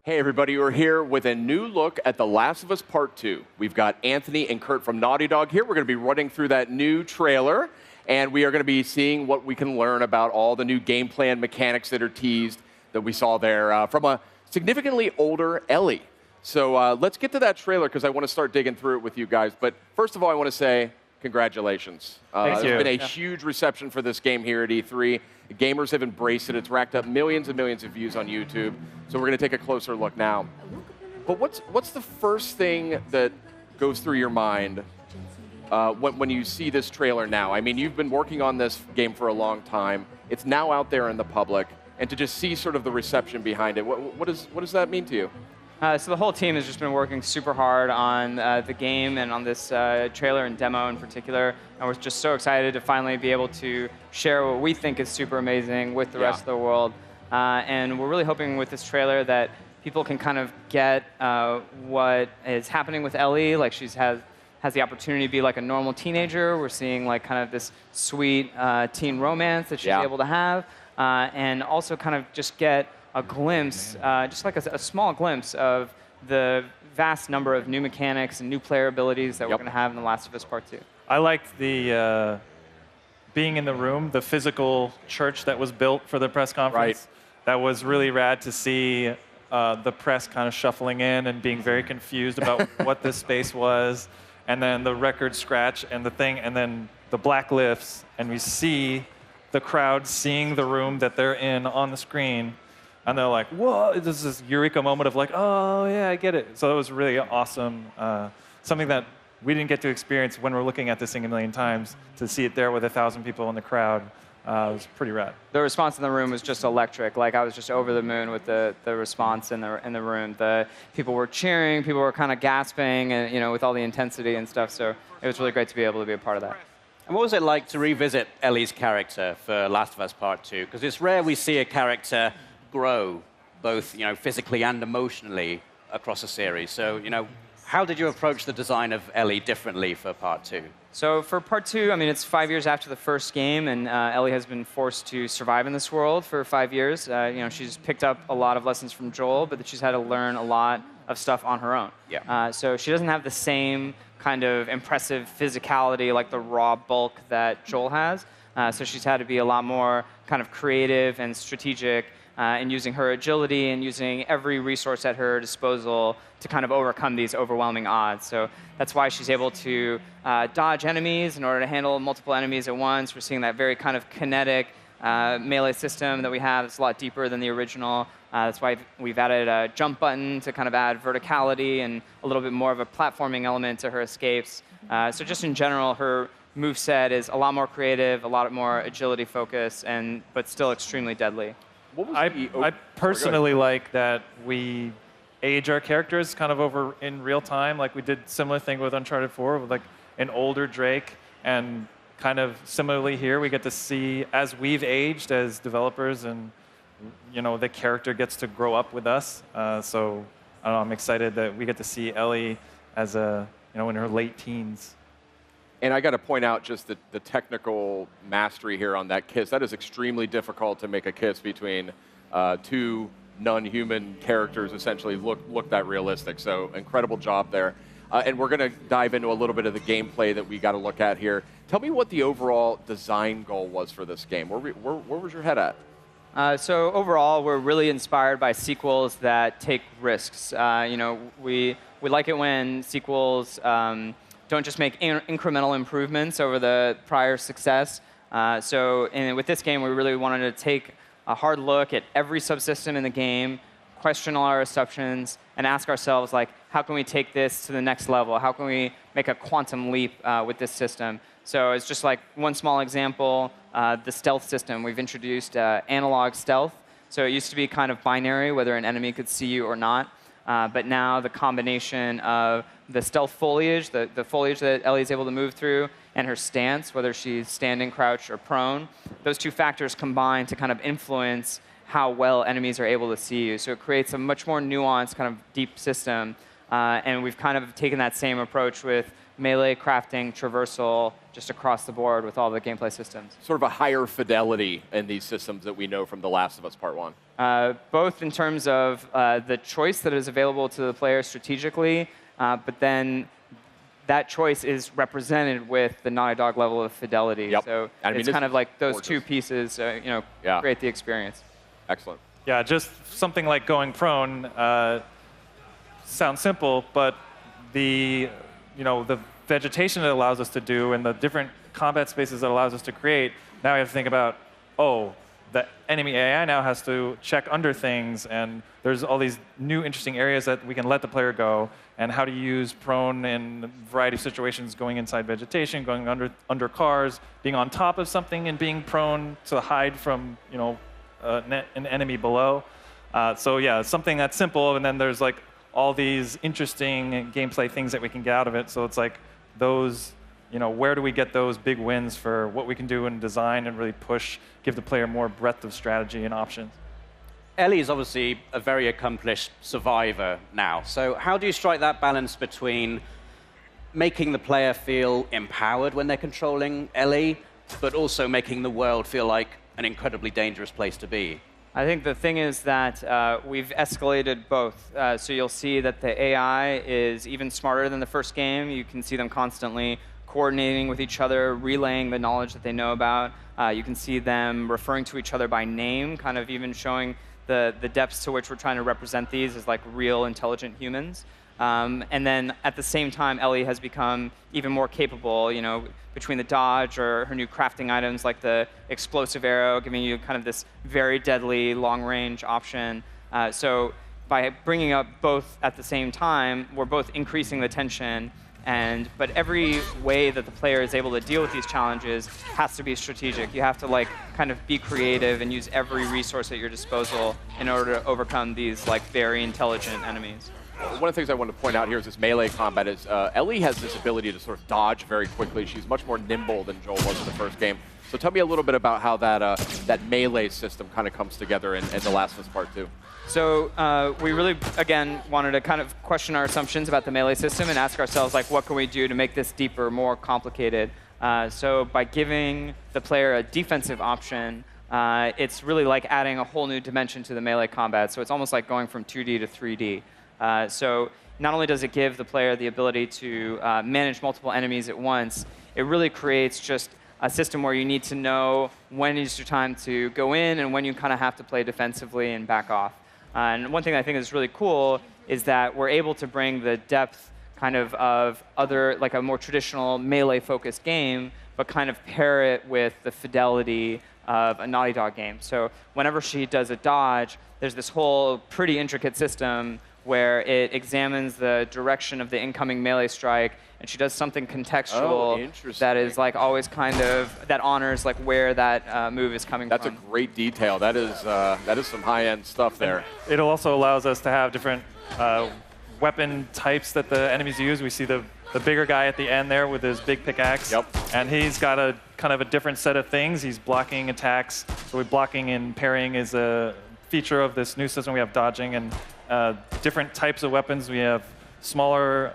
Hey everybody, we're here with a new look at The Last of Us Part 2. We've got Anthony and Kurt from Naughty Dog here. We're going to be running through that new trailer, and we are going to be seeing what we can learn about all the new gameplay and mechanics that are teased that we saw there from a significantly older Ellie. So let's get to that trailer because I want to start digging through it with you guys. But first of all, I want to say congratulations. Thank you. There's been a huge reception for this game here at E3. The gamers have embraced it. It's racked up millions and millions of views on YouTube. So we're going to take a closer look now. But what's the first thing that goes through your mind when you see this trailer now? I mean, you've been working on this game for a long time. It's now out there in the public. And to just see sort of the reception behind it, what does that mean to you? So the whole team has just been working super hard on the game and on this trailer and demo in particular. And we're just so excited to finally be able to share what we think is super amazing with the rest of the world. And we're really hoping with this trailer that people can kind of get what is happening with Ellie. Like has the opportunity to be like a normal teenager. We're seeing like kind of this sweet teen romance that she's able to have. And also kind of just get a glimpse, just like a small glimpse of the vast number of new mechanics and new player abilities that we're going to have in The Last of Us Part 2. I liked the being in the room, the physical church that was built for the press conference. Right. That was really rad to see the press kind of shuffling in and being very confused about what this space was. And then the record scratch and the thing, and then the black lifts, and we see the crowd seeing the room that they're in on the screen. And they're like, whoa, this is this eureka moment of like, oh, yeah, I get it. So it was really awesome. Something that we didn't get to experience when we're looking at this thing a million times. To see it there with 1,000 people in the crowd was pretty rad. The response in the room was just electric. Like, I was just over the moon with the response in the room. The people were cheering, people were kind of gasping, and with all the intensity and stuff. So it was really great to be able to be a part of that. And what was it like to revisit Ellie's character for Last of Us Part 2? Because it's rare we see a character grow, both physically and emotionally, across a series. So, how did you approach the design of Ellie differently for Part 2? So for Part 2, I mean, it's 5 years after the first game, and Ellie has been forced to survive in this world for 5 years. She's picked up a lot of lessons from Joel, but she's had to learn a lot of stuff on her own. Yeah. So she doesn't have the same kind of impressive physicality like the raw bulk that Joel has. So she's had to be a lot more kind of creative and strategic in using her agility and using every resource at her disposal to kind of overcome these overwhelming odds. So that's why she's able to dodge enemies in order to handle multiple enemies at once. We're seeing that very kind of kinetic melee system that we have. It's a lot deeper than the original. That's why we've added a jump button to kind of add verticality and a little bit more of a platforming element to her escapes. So just in general, her moveset is a lot more creative, a lot more agility focused, but still extremely deadly. I personally like that we age our characters kind of over in real time. Like we did similar thing with Uncharted 4 with like an older Drake, and kind of similarly here we get to see as we've aged as developers, and the character gets to grow up with us. So I don't know, I'm excited that we get to see Ellie as in her late teens. And I got to point out just the technical mastery here on that kiss. That is extremely difficult to make a kiss between two non-human characters, essentially look that realistic. So incredible job there. And we're going to dive into a little bit of the gameplay that we got to look at here. Tell me what the overall design goal was for this game. Where was your head at? So overall, we're really inspired by sequels that take risks. We like it when sequels don't just make incremental improvements over the prior success. With this game, we really wanted to take a hard look at every subsystem in the game, question all our assumptions, and ask ourselves, like, how can we take this to the next level? How can we make a quantum leap with this system? So it's just like one small example, the stealth system. We've introduced analog stealth. So it used to be kind of binary, whether an enemy could see you or not. But now the combination of the stealth foliage, the foliage that Ellie is able to move through, and her stance, whether she's standing, crouched, or prone, those two factors combine to kind of influence how well enemies are able to see you. So it creates a much more nuanced, kind of deep system And we've kind of taken that same approach with melee, crafting, traversal, just across the board with all the gameplay systems. Sort of a higher fidelity in these systems that we know from The Last of Us Part 1. Both in terms of the choice that is available to the player strategically, but then that choice is represented with the Naughty Dog level of fidelity. Yep. So I mean, it's kind of like those gorgeous. two pieces, Yeah. create the experience. Excellent. Yeah, just something like going prone sounds simple, but the vegetation it allows us to do and the different combat spaces it allows us to create, now we have to think about, the enemy AI now has to check under things, and there's all these new interesting areas that we can let the player go, and how to use prone in a variety of situations, going inside vegetation, going under cars, being on top of something and being prone to hide from an enemy below. So yeah, something that's simple, and then there's like all these interesting gameplay things that we can get out of it. So it's like those, where do we get those big wins for what we can do in design and really push, give the player more breadth of strategy and options. Ellie is obviously a very accomplished survivor now. So how do you strike that balance between making the player feel empowered when they're controlling Ellie, but also making the world feel like an incredibly dangerous place to be? I think the thing is that we've escalated both. So you'll see that the AI is even smarter than the first game. You can see them constantly coordinating with each other, relaying the knowledge that they know about. You can see them referring to each other by name, kind of even showing the depths to which we're trying to represent these as like real intelligent humans. And then at the same time, Ellie has become even more capable, between the dodge or her new crafting items like the explosive arrow, giving you kind of this very deadly long-range option. So by bringing up both at the same time, we're both increasing the tension. But every way that the player is able to deal with these challenges has to be strategic. You have to kind of be creative and use every resource at your disposal in order to overcome these very intelligent enemies. One of the things I want to point out here is this melee combat is Ellie has this ability to sort of dodge very quickly. She's much more nimble than Joel was in the first game. So tell me a little bit about how that melee system kind of comes together in The Last of Us Part 2. So we really, again, wanted to kind of question our assumptions about the melee system and ask ourselves, what can we do to make this deeper, more complicated? So by giving the player a defensive option, it's really like adding a whole new dimension to the melee combat. So it's almost like going from 2D to 3D. So not only does it give the player the ability to manage multiple enemies at once, it really creates just a system where you need to know when is your time to go in and when you kind of have to play defensively and back off. And one thing I think is really cool is that we're able to bring the depth kind of other, like a more traditional melee-focused game, but kind of pair it with the fidelity of a Naughty Dog game. So whenever she does a dodge, there's this whole pretty intricate system where it examines the direction of the incoming melee strike, and she does something contextual that is always kind of, that honors where that move is coming That's from. a great detail. That is some high-end stuff there. It also allows us to have different weapon types that the enemies use. We see the bigger guy at the end there with his big pickaxe. Yep. And he's got a kind of a different set of things. He's blocking attacks. So blocking and parrying is a feature of this new system. We have dodging and different types of weapons. We have smaller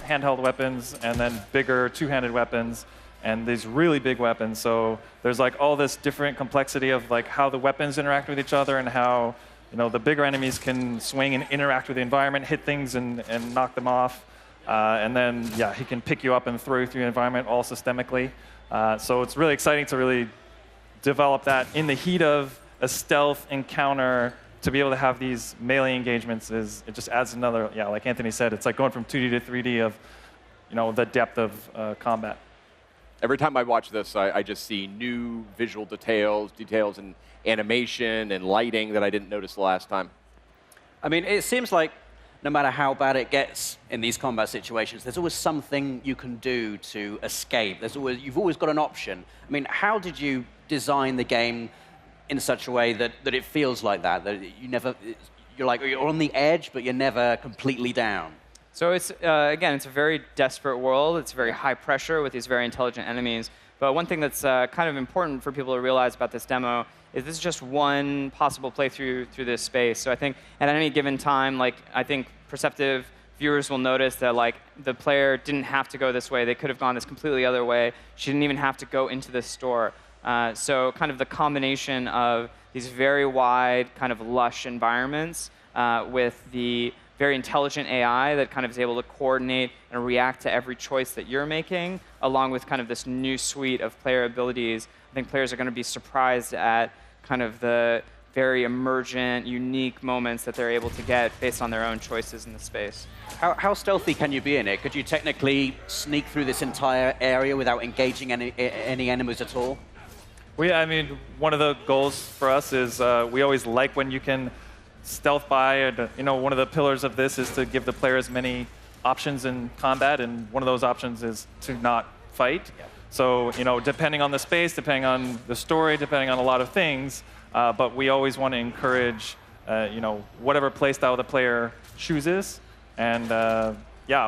handheld weapons and then bigger two-handed weapons and these really big weapons. So there's all this different complexity of how the weapons interact with each other and how the bigger enemies can swing and interact with the environment, hit things and knock them off. And then, yeah, he can pick you up and throw you through the environment all systemically. So it's really exciting to really develop that in the heat of a stealth encounter. To be able to have these melee engagements it just adds another, like Anthony said, it's like going from 2D to 3D of, the depth of combat. Every time I watch this, I just see new visual details in animation and lighting that I didn't notice the last time. I mean, it seems like no matter how bad it gets in these combat situations, there's always something you can do to escape. You've always got an option. I mean, how did you design the game in such a way that it feels like that you're on the edge, but you're never completely down? So it's, again, it's a very desperate world. It's very high pressure with these very intelligent enemies. But one thing that's kind of important for people to realize about this demo is this is just one possible playthrough through this space. So I think at any given time, I think perceptive viewers will notice that like the player didn't have to go this way. They could have gone this completely other way. She didn't even have to go into this store. So kind of the combination of these very wide, kind of lush environments with the very intelligent AI that kind of is able to coordinate and react to every choice that you're making, along with kind of this new suite of player abilities. I think players are going to be surprised at kind of the very emergent, unique moments that they're able to get based on their own choices in the space. How stealthy can you be in it? Could you technically sneak through this entire area without engaging any enemies at all? I mean, one of the goals for us is we always like when you can stealth by. And, one of the pillars of this is to give the player as many options in combat, and one of those options is to not fight. Yeah. So, depending on the space, depending on the story, depending on a lot of things, but we always want to encourage, whatever play style the player chooses. And yeah,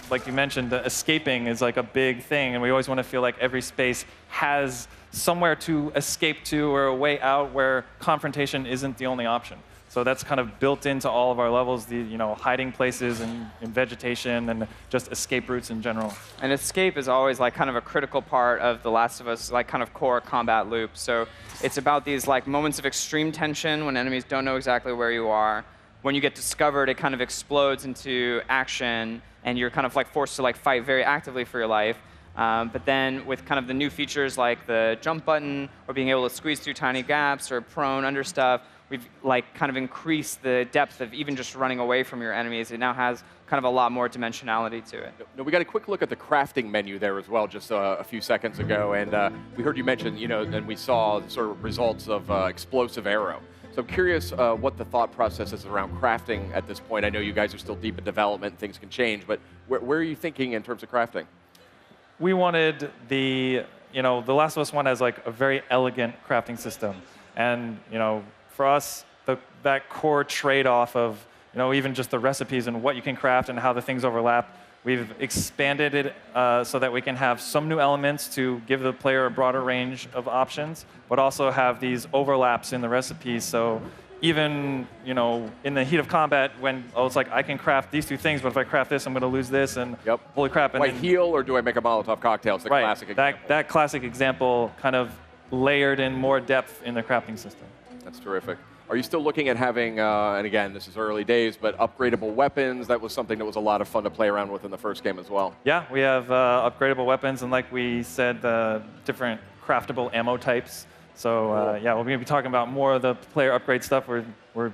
like you mentioned, escaping is like a big thing, and we always want to feel like every space has somewhere to escape to or a way out where confrontation isn't the only option. So that's kind of built into all of our levels, the hiding places and vegetation and just escape routes in general. And escape is always like kind of a critical part of The Last of Us, like kind of core combat loop. So it's about these like moments of extreme tension when enemies don't know exactly where you are. When you get discovered, it kind of explodes into action, and you're kind of like forced to like fight very actively for your life. But then with kind of the new features like the jump button or being able to squeeze through tiny gaps or prone under stuff, we've like kind of increased the depth of even just running away from your enemies. It now has kind of a lot more dimensionality to it. No, we got a quick look at the crafting menu there as well just a few seconds ago, and we heard you mention, and we saw sort of results of explosive arrow. So I'm curious what the thought process is around crafting at this point. I know you guys are still deep in development, things can change, but where are you thinking in terms of crafting? We wanted The Last of Us 1 has like a very elegant crafting system. And, for us, that core trade-off of, even just the recipes and what you can craft and how the things overlap, we've expanded it so that we can have some new elements to give the player a broader range of options, but also have these overlaps in the recipes. So even, in the heat of combat, when it's like I can craft these two things, but if I craft this, I'm going to lose this, and holy crap. Do I heal or do I make a Molotov cocktail? It's the classic example. That classic example kind of layered in more depth in the crafting system. That's terrific. Are you still looking at having, and again, this is early days, but upgradable weapons? That was something that was a lot of fun to play around with in the first game as well. Yeah, we have upgradable weapons, and like we said, different craftable ammo types. So yeah, we're going to be talking about more of the player upgrade stuff. We're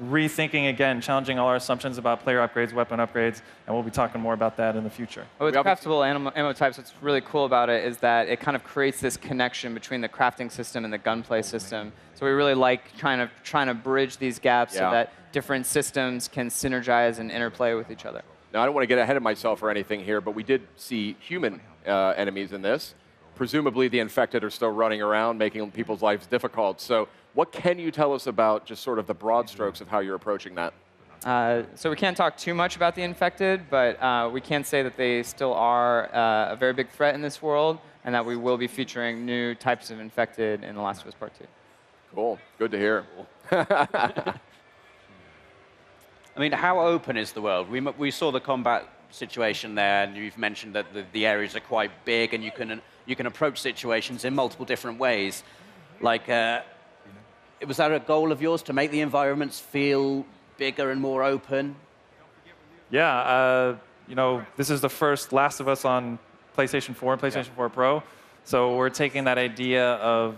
rethinking again, challenging all our assumptions about player upgrades, weapon upgrades, and we'll be talking more about that in the future. With craftable ammo types, what's really cool about it is that it kind of creates this connection between the crafting system and the gunplay system. So we really like trying to bridge these gaps so that different systems can synergize and interplay with each other. Now, I don't want to get ahead of myself or anything here, but we did see human enemies in this. Presumably, the infected are still running around, making people's lives difficult. So what can you tell us about just sort of the broad strokes of how you're approaching that? So we can't talk too much about the infected, but we can say that they still are a very big threat in this world, and that we will be featuring new types of infected in The Last of Us Part 2. Cool. Good to hear. I mean, how open is the world? We saw the combat situation there, and you've mentioned that the areas are quite big, and you can approach situations in multiple different ways. Like, was that a goal of yours to make the environments feel bigger and more open? Yeah, this is the first Last of Us on PlayStation 4 and PlayStation 4 Pro. So we're taking that idea of,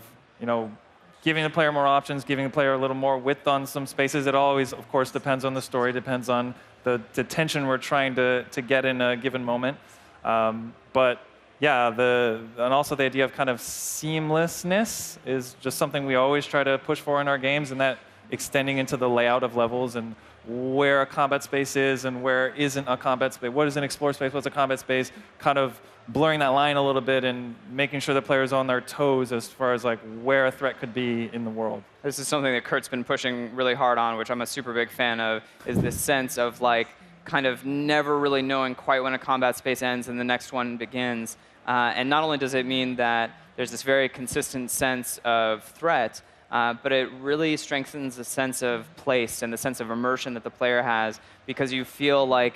giving the player more options, giving the player a little more width on some spaces. It always, of course, depends on the story, depends on the tension we're trying to get in a given moment. But yeah, and also the idea of kind of seamlessness is just something we always try to push for in our games, and that extending into the layout of levels and where a combat space is and where isn't a combat space. What is an explore space? What's a combat space? Kind of blurring that line a little bit and making sure the player's on their toes as far as like where a threat could be in the world. This is something that Kurt's been pushing really hard on, which I'm a super big fan of, is this sense of like kind of never really knowing quite when a combat space ends and the next one begins. And not only does it mean that there's this very consistent sense of threat, but it really strengthens the sense of place and the sense of immersion that the player has, because you feel like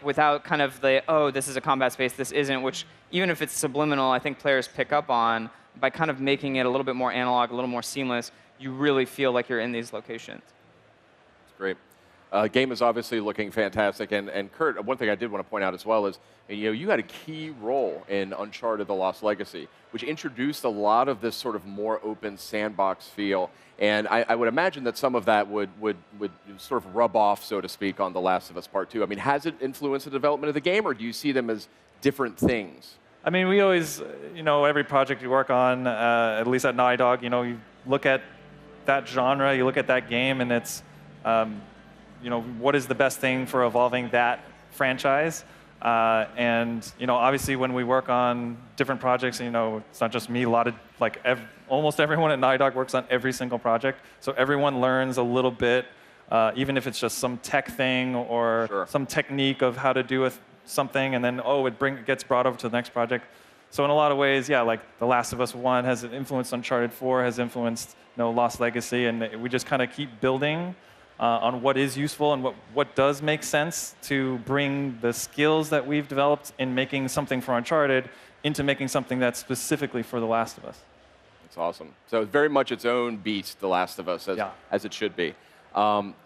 without kind of the, oh, this is a combat space, this isn't, which even if it's subliminal, I think players pick up on, by kind of making it a little bit more analog, a little more seamless, you really feel like you're in these locations. It's great. Game is obviously looking fantastic, and Kurt, one thing I did want to point out as well is, you had a key role in Uncharted: The Lost Legacy, which introduced a lot of this sort of more open sandbox feel, and I would imagine that some of that would sort of rub off, so to speak, on The Last of Us Part 2. I mean, has it influenced the development of the game, or do you see them as different things? I mean, we always, every project you work on, at least at Naughty Dog, you look at that genre, you look at that game, and it's, what is the best thing for evolving that franchise? And obviously, when we work on different projects, it's not just me. A lot of almost everyone at Naughty Dog works on every single project, so everyone learns a little bit, even if it's just some tech thing or Sure. some technique of how to do something, and then it gets brought over to the next project. So in a lot of ways, yeah, like The Last of Us 1 has influenced Uncharted 4, has influenced Lost Legacy, and we just kind of keep building on what is useful and what does make sense to bring the skills that we've developed in making something for Uncharted into making something that's specifically for The Last of Us. That's awesome. So very much its own beast, The Last of Us, as it should be.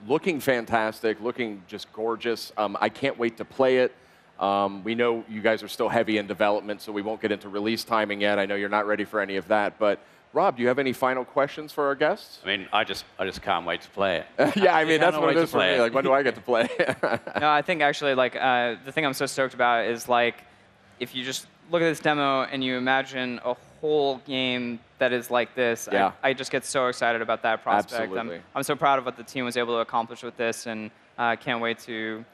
Looking fantastic, looking just gorgeous. I can't wait to play it. We know you guys are still heavy in development, so we won't get into release timing yet. I know you're not ready for any of that, but Rob, do you have any final questions for our guests? I mean, I just can't wait to play it. Yeah, I mean, that's what it is for me. Like, when do I get to play? No, I think actually, the thing I'm so stoked about is, if you just look at this demo and you imagine a whole game that is like this, Yeah. I just get so excited about that prospect. Absolutely. I'm so proud of what the team was able to accomplish with this, and can't wait to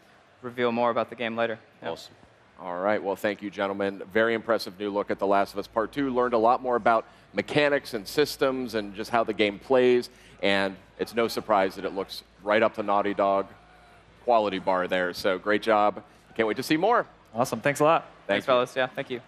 reveal more about the game later. Yeah. Awesome. All right, well, thank you, gentlemen. Very impressive new look at The Last of Us Part 2. Learned a lot more about mechanics and systems and just how the game plays, and it's no surprise that it looks right up to Naughty Dog quality bar there. So great job. Can't wait to see more. Awesome. Thanks a lot. Thanks, fellas. Yeah, thank you.